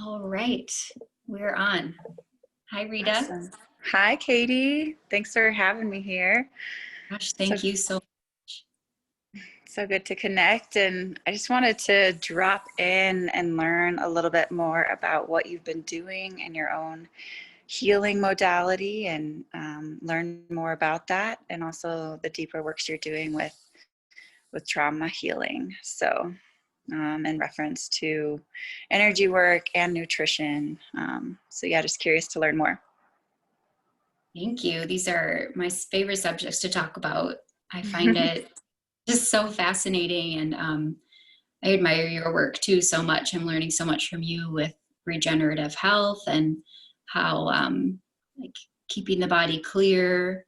All right, we're on. Hi, Rita. Awesome. Hi, Katie. Thanks for having me here. Gosh, So, thank you so much. so good to connect. And I just wanted to drop in and learn a little bit more about what you've been doing in your own healing modality and learn more about that, and also the deeper works you're doing with trauma healing. So, in reference to energy work and nutrition. So yeah, just curious to learn more. Thank you. These are my favorite subjects to talk about. I find it just so fascinating, and I admire your work too so much. I'm learning so much from you with regenerative health and how like keeping the body clear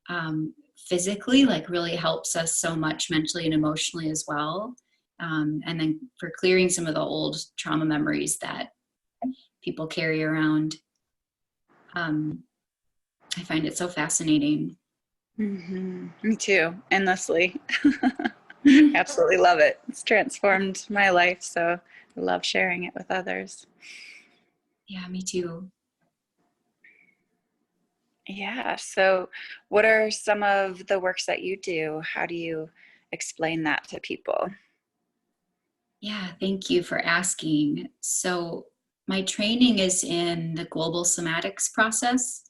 um, physically like really helps us so much mentally and emotionally as well. And then for clearing some of the old trauma memories that people carry around. Um, I find it so fascinating. Me too, endlessly. Absolutely love it. It's transformed my life, so I love sharing it with others. Yeah, me too. Yeah, so what are some of the works that you do? How do you explain that to people? Yeah, thank you for asking. So, my training is in the global somatics process,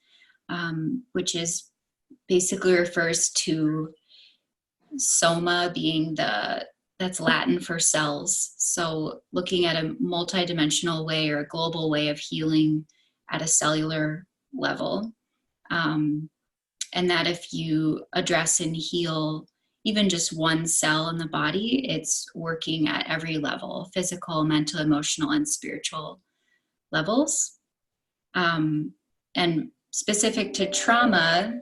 which is basically refers to soma being that's Latin for cells. So, looking at a multidimensional way or a global way of healing at a cellular level. Um, and that if you address and heal even just one cell in the body, it's working at every level: physical, mental, emotional, and spiritual levels. Um, and specific to trauma,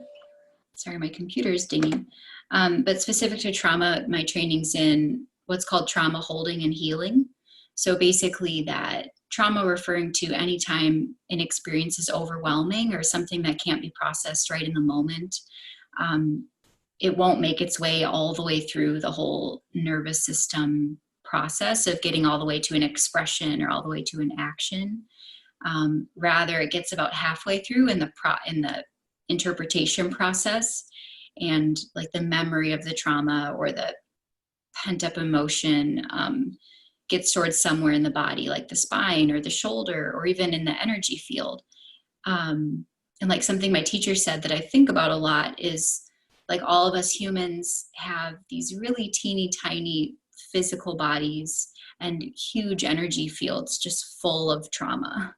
sorry, my computer's dinging. But specific to trauma, my training's in what's called trauma holding and healing. So basically, that trauma referring to any time an experience is overwhelming or something that can't be processed right in the moment. Um, it won't make its way all the way through the whole nervous system process of getting all the way to an expression or all the way to an action. Rather, it gets about halfway through in the interpretation process, and like the memory of the trauma or the pent up emotion gets stored somewhere in the body, like the spine or the shoulder or even in the energy field. And like something my teacher said that I think about a lot is like all of us humans have these really teeny tiny physical bodies and huge energy fields just full of trauma.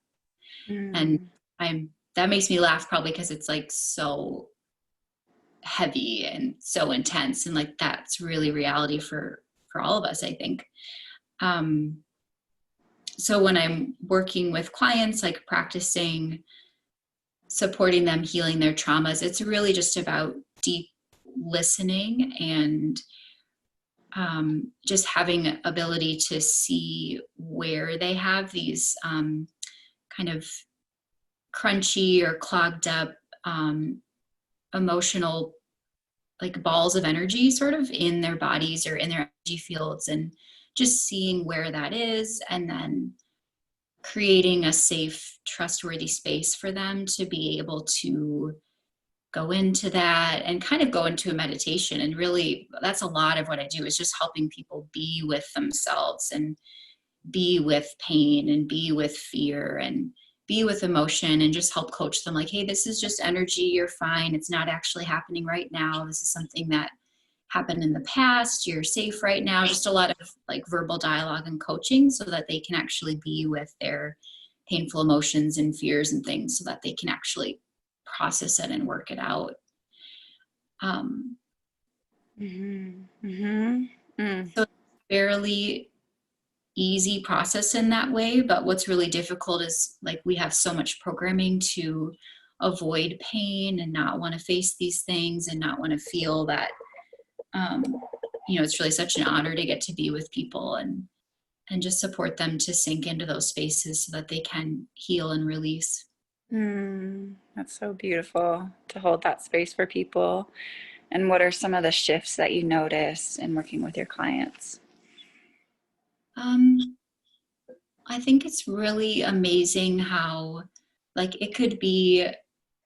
And Mm. I'm that makes me laugh probably because it's like so heavy and so intense, and like that's really reality for all of us, I think. um so when I'm working with clients, like practicing supporting them healing their traumas, it's really just about deep listening and just having ability to see where they have these kind of crunchy or clogged up um, emotional like balls of energy sort of in their bodies or in their energy fields, and just seeing where that is, and then creating a safe, trustworthy space for them to be able to go into that and kind of go into a meditation. And really, that's a lot of what I do, is just helping people be with themselves and be with pain and be with fear and be with emotion, and just help coach them like, hey, this is just energy, you're fine, it's not actually happening right now, this is something that happened in the past, you're safe right now. Just a lot of like verbal dialogue and coaching so that they can actually be with their painful emotions and fears and things so that they can actually process it and work it out. um, Mm-hmm. Mm-hmm. Mm. so it's fairly easy process in that way, but what's really difficult is like we have so much programming to avoid pain and not want to face these things and not want to feel that. um, it's really such an honor to get to be with people and just support them to sink into those spaces so that they can heal and release. Mm. That's so beautiful to hold that space for people. And what are some of the shifts that you notice in working with your clients? um, I think it's really amazing how, like, it could be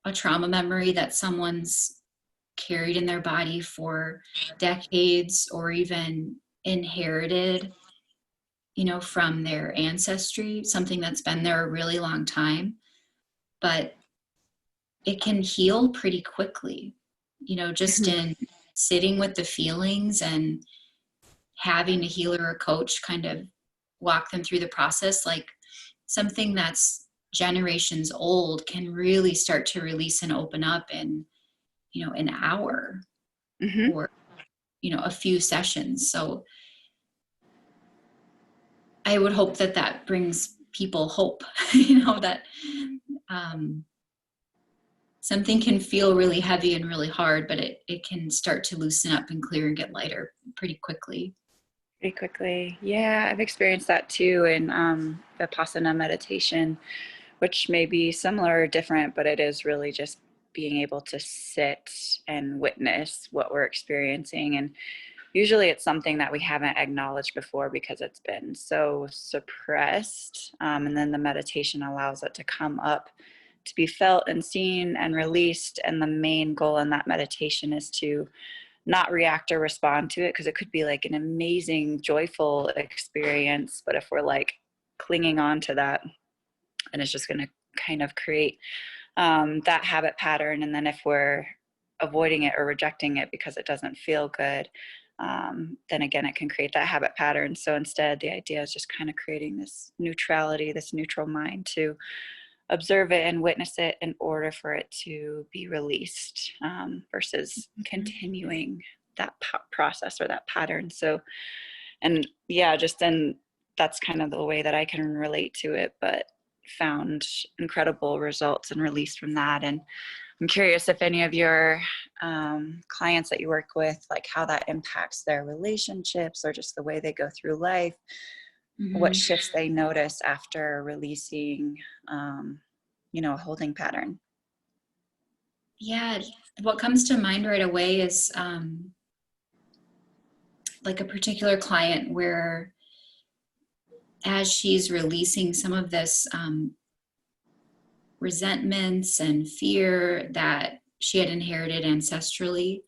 a trauma memory that someone's carried in their body for decades or even inherited, from their ancestry, something that's been there a really long time, but it can heal pretty quickly, just Mhm. in sitting with the feelings and having a healer or coach kind of walk them through the process. Like, something that's generations old can really start to release and open up in, an hour Mhm. or, a few sessions. So I would hope that that brings people hope, that um, something can feel really heavy and really hard, but it can start to loosen up and clear and get lighter pretty quickly. Pretty quickly. Yeah, I've experienced that too in Vipassana meditation, which may be similar or different, but it is really just being able to sit and witness what we're experiencing. And usually it's something that we haven't acknowledged before because it's been so suppressed. And then the meditation allows it to come up, to be felt and seen and released. And the main goal in that meditation is to not react or respond to it, because it could be like an amazing, joyful experience. But if we're like clinging on to that, and it's just going to kind of create that habit pattern. And then if we're avoiding it or rejecting it because it doesn't feel good, then again, it can create that habit pattern. So instead, the idea is just kind of creating this neutrality, this neutral mind to observe it and witness it in order for it to be released, versus continuing that process or that pattern. So, and yeah, just then that's kind of the way that I can relate to it, but found incredible results and release from that. And I'm curious if any of your clients that you work with, like how that impacts their relationships or just the way they go through life, what Mm-hmm. shifts they notice after releasing, a holding pattern. Yeah, what comes to mind right away is like a particular client where, as she's releasing some of this resentments and fear that she had inherited ancestrally,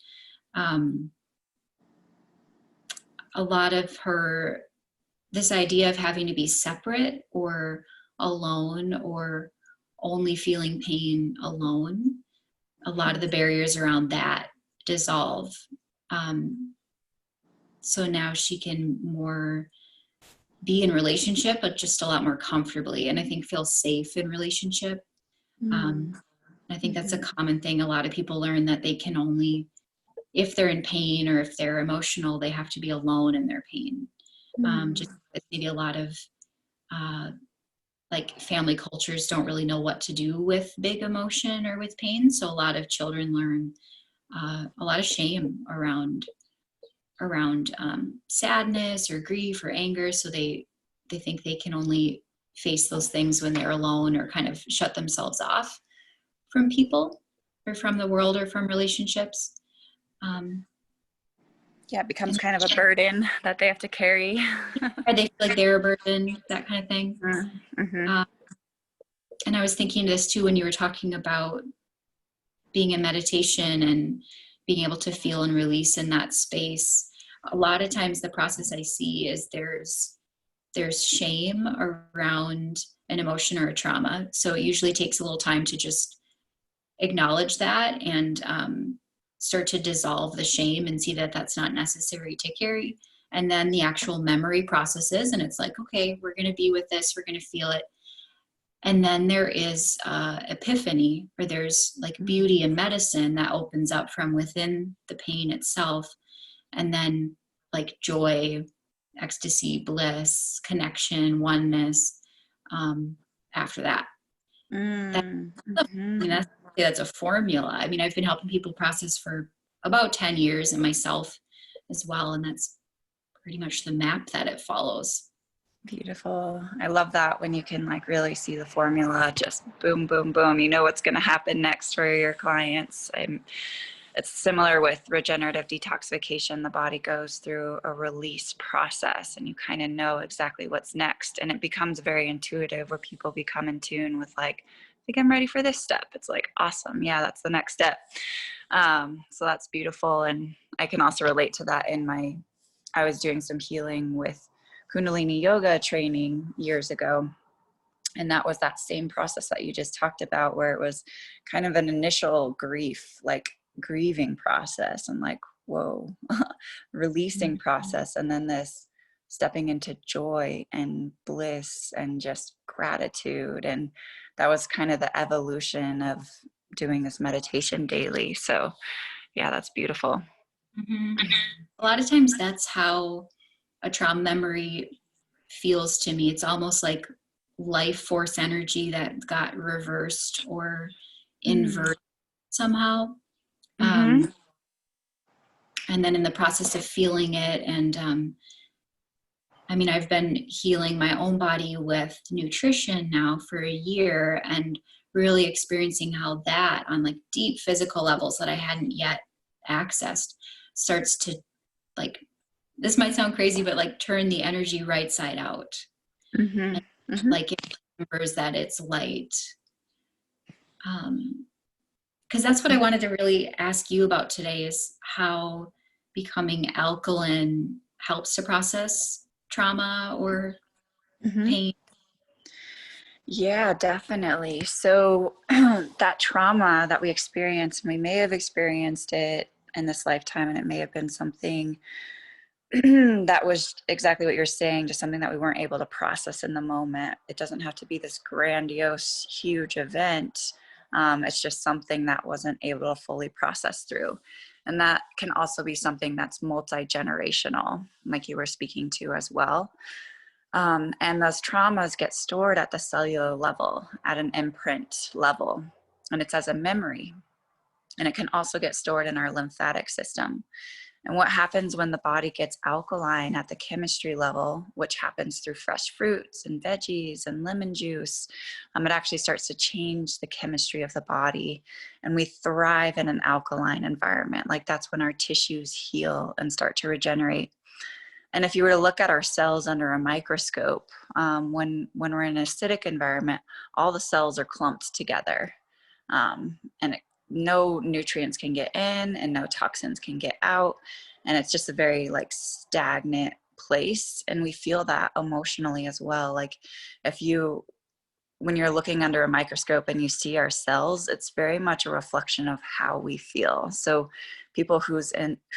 um, a lot of her, this idea of having to be separate or alone or only feeling pain alone, a lot of the barriers around that dissolve. So now she can more be in relationship, but just a lot more comfortably, and I think feel safe in relationship. Mm. I think that's a common thing. A lot of people learn that they can only, if they're in pain or if they're emotional, they have to be alone in their pain. Just maybe a lot of uh, like family cultures don't really know what to do with big emotion or with pain. So a lot of children learn a lot of shame around sadness or grief or anger. So they think they can only face those things when they're alone or kind of shut themselves off from people or from the world or from relationships. Um, Yeah, it becomes and kind of a burden that they have to carry. they feel like they're a burden, that kind of thing. Mm-hmm. Um, and I was thinking this too when you were talking about being in meditation and being able to feel and release in that space. A lot of times the process I see is there's shame around an emotion or a trauma. So it usually takes a little time to just acknowledge that and start to dissolve the shame and see that that's not necessary to carry. And then the actual memory processes, and it's like, okay, we're going to be with this, we're going to feel it. And then there is epiphany, or there's like beauty and medicine that opens up from within the pain itself. And then like joy, ecstasy, bliss, connection, oneness after that. That, I mean, Mm-hmm. that's a formula. I mean, I've been helping people process for about 10 years and myself as well. And that's pretty much the map that it follows. Beautiful. I love that when you can like really see the formula, just boom, boom, boom. You know what's going to happen next for your clients. it's similar with regenerative detoxification. The body goes through a release process, and you kind of know exactly what's next. And it becomes very intuitive, where people become in tune with like, I think I'm ready for this step. It's like, awesome. Yeah, that's the next step. So that's beautiful. And I can also relate to that I was doing some healing with Kundalini yoga training years ago. And that was that same process that you just talked about, where it was kind of an initial grief, like grieving process, and like, whoa, releasing process. And then this stepping into joy and bliss and just gratitude. And that was kind of the evolution of doing this meditation daily. So yeah, that's beautiful. Mm-hmm. A lot of times that's how a trauma memory feels to me. It's almost like life force energy that got reversed or inverted somehow. Mm-hmm. And then in the process of feeling it, and I mean, I've been healing my own body with nutrition now for a year, and really experiencing how that on like deep physical levels that I hadn't yet accessed starts to, like, this might sound crazy, but like turn the energy right side out. Mm-hmm. And Mm-hmm. like it remembers that it's light. Because that's what I wanted to really ask you about today, is how becoming alkaline helps to process trauma or Mm-hmm. pain. Yeah, definitely. So that trauma that we experience, we may have experienced it in this lifetime, and it may have been something that was exactly what you're saying, just something that we weren't able to process in the moment. It doesn't have to be this grandiose, huge event. It's just something that wasn't able to fully process through. And that can also be something that's multi-generational, like you were speaking to as well. And those traumas get stored at the cellular level, at an imprint level, and it's as a memory. And it can also get stored in our lymphatic system. And what happens when the body gets alkaline at the chemistry level, which happens through fresh fruits and veggies and lemon juice, it actually starts to change the chemistry of the body. And we thrive in an alkaline environment. Like, that's when our tissues heal and start to regenerate. And if you were to look at our cells under a microscope, when we're in an acidic environment, all the cells are clumped together, and no nutrients can get in and no toxins can get out. And it's just a very like stagnant place. And we feel that emotionally as well. Like, if you when you're looking under a microscope and you see our cells, it's very much a reflection of how we feel. So people who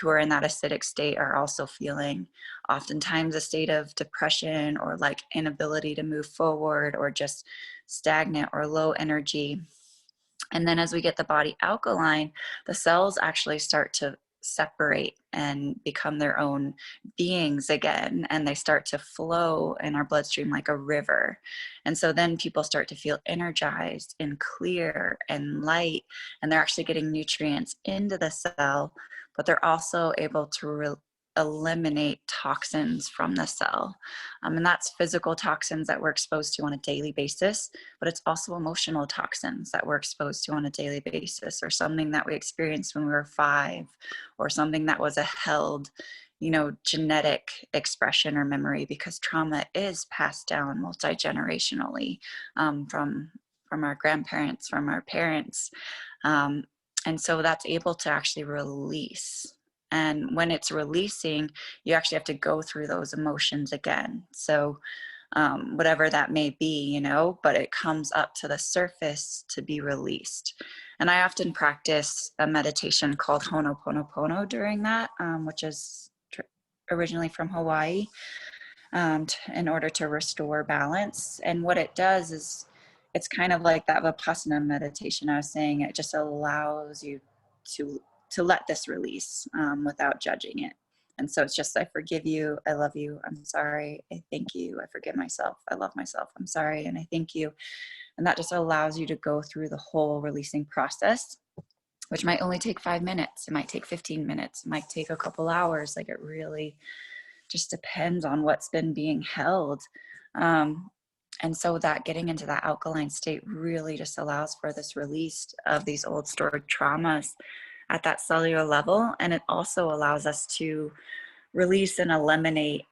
are in that acidic state are also feeling oftentimes a state of depression, or like inability to move forward, or just stagnant or low energy. And then as we get the body alkaline, the cells actually start to separate and become their own beings again, and they start to flow in our bloodstream like a river. And so then people start to feel energized and clear and light, and they're actually getting nutrients into the cell, but they're also able to eliminate toxins from the cell. And that's physical toxins that we're exposed to on a daily basis, but it's also emotional toxins that we're exposed to on a daily basis, or something that we experienced when we were 5, or something that was a held, genetic expression or memory, because trauma is passed down multi-generationally, from our grandparents, from our parents. And so that's able to actually release. And when it's releasing, you actually have to go through those emotions again. So whatever that may be, but it comes up to the surface to be released. And I often practice a meditation called Ho'oponopono during that, which is originally from Hawaii, in order to restore balance. And what it does is, it's kind of like that Vipassana meditation I was saying. It just allows you to let this release, without judging it. And so it's just, I forgive you, I love you, I'm sorry, I thank you, I forgive myself, I love myself, I'm sorry, and I thank you. And that just allows you to go through the whole releasing process, which might only take 5 minutes. It might take 15 minutes. It might take a couple hours. Like, it really just depends on what's been being held. And so that getting into that alkaline state really just allows for this release of these old stored traumas. at that cellular level. And it also allows us to release and eliminate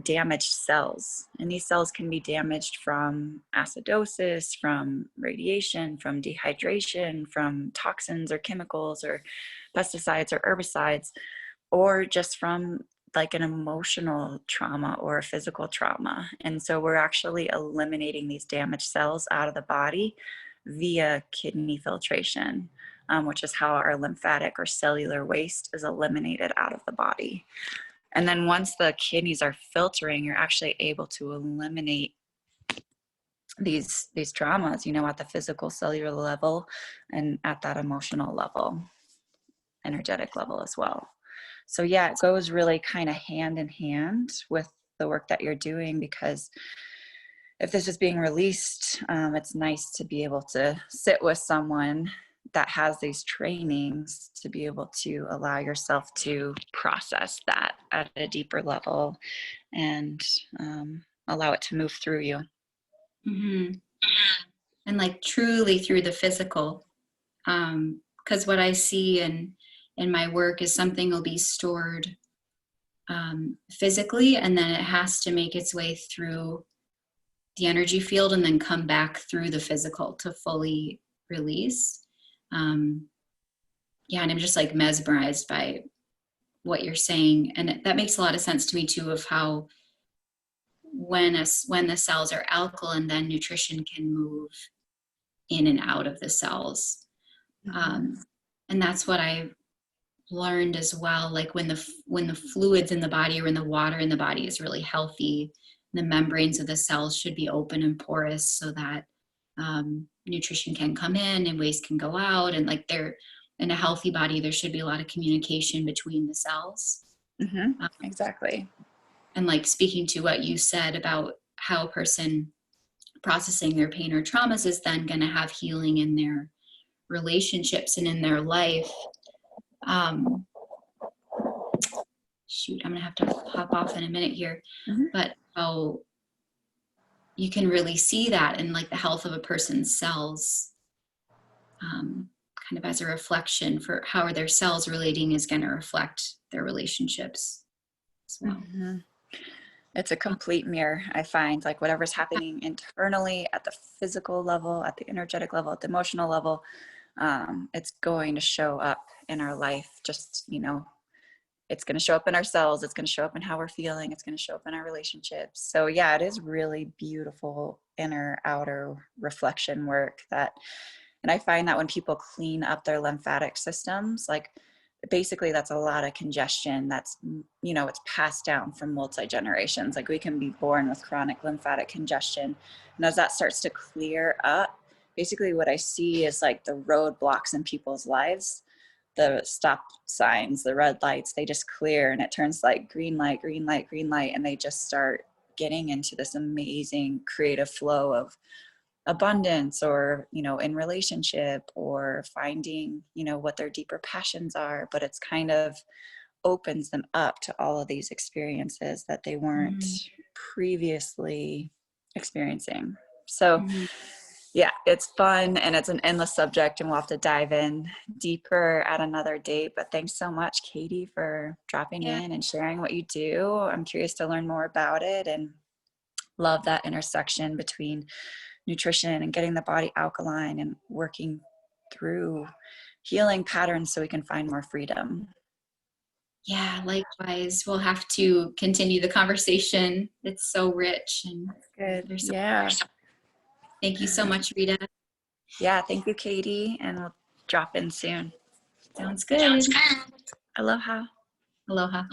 damaged cells. And these cells can be damaged from acidosis, from radiation, from dehydration, from toxins or chemicals or pesticides or herbicides, or just from like an emotional trauma or a physical trauma. And so we're actually eliminating these damaged cells out of the body via kidney filtration, which is how our lymphatic or cellular waste is eliminated out of the body. And then once the kidneys are filtering, you're actually able to eliminate these traumas, you know, at the physical cellular level and at that emotional level, energetic level as well. So yeah, it goes really kind of hand in hand with the work that you're doing, because if this is being released, it's nice to be able to sit with someone that has these trainings to be able to allow yourself to process that at a deeper level and allow it to move through you. Mm-hmm. And like truly through the physical. Because what I see in my work is something will be stored physically, and then it has to make its way through the energy field and then come back through the physical to fully release. Yeah, and I'm just like mesmerized by what you're saying, and that makes a lot of sense to me too, of how when the cells are alkaline, then nutrition can move in and out of the cells. And that's what I learned as well. Like when the fluids in the body or when the water in the body is really healthy, the membranes of the cells should be open and porous so that nutrition can come in and waste can go out. And like they're in a healthy body, there should be a lot of communication between the cells. Exactly. And like speaking to what you said about how a person processing their pain or traumas is then going to have healing in their relationships and in their life. Shoot, I'm gonna have to hop off in a minute here, but how you can really see that in like the health of a person's cells, kind of as a reflection for how their cells relating is going to reflect their relationships as well. It's a complete mirror, I find, like whatever's happening internally at the physical level, at the energetic level, at the emotional level, it's going to show up in our life. Just, you know, it's going to show up in our cells. It's going to show up in how we're feeling. It's going to show up in our relationships. So yeah, it is really beautiful inner outer reflection work and I find that when people clean up their lymphatic systems, like basically that's a lot of congestion that's, you know, it's passed down from multi-generations. Like we can be born with chronic lymphatic congestion. And as that starts to clear up, basically what I see is like the roadblocks in people's lives, the stop signs, the red lights, they just clear and it turns like green light, green light, green light. And they just start getting into this amazing creative flow of abundance, or, you know, in relationship, or finding, you know, what their deeper passions are. But it's kind of opens them up to all of these experiences that they weren't previously experiencing. So yeah, it's fun and it's an endless subject, and we'll have to dive in deeper at another date. But thanks so much, Katie, for dropping in and sharing what you do. I'm curious to learn more about it and love that intersection between nutrition and getting the body alkaline and working through healing patterns so we can find more freedom. Yeah, likewise. We'll have to continue the conversation. It's so rich and good. Yeah. Thank you so much, Rita. Yeah, thank you, Katie, and we'll drop in soon. Sounds good. Aloha. Aloha.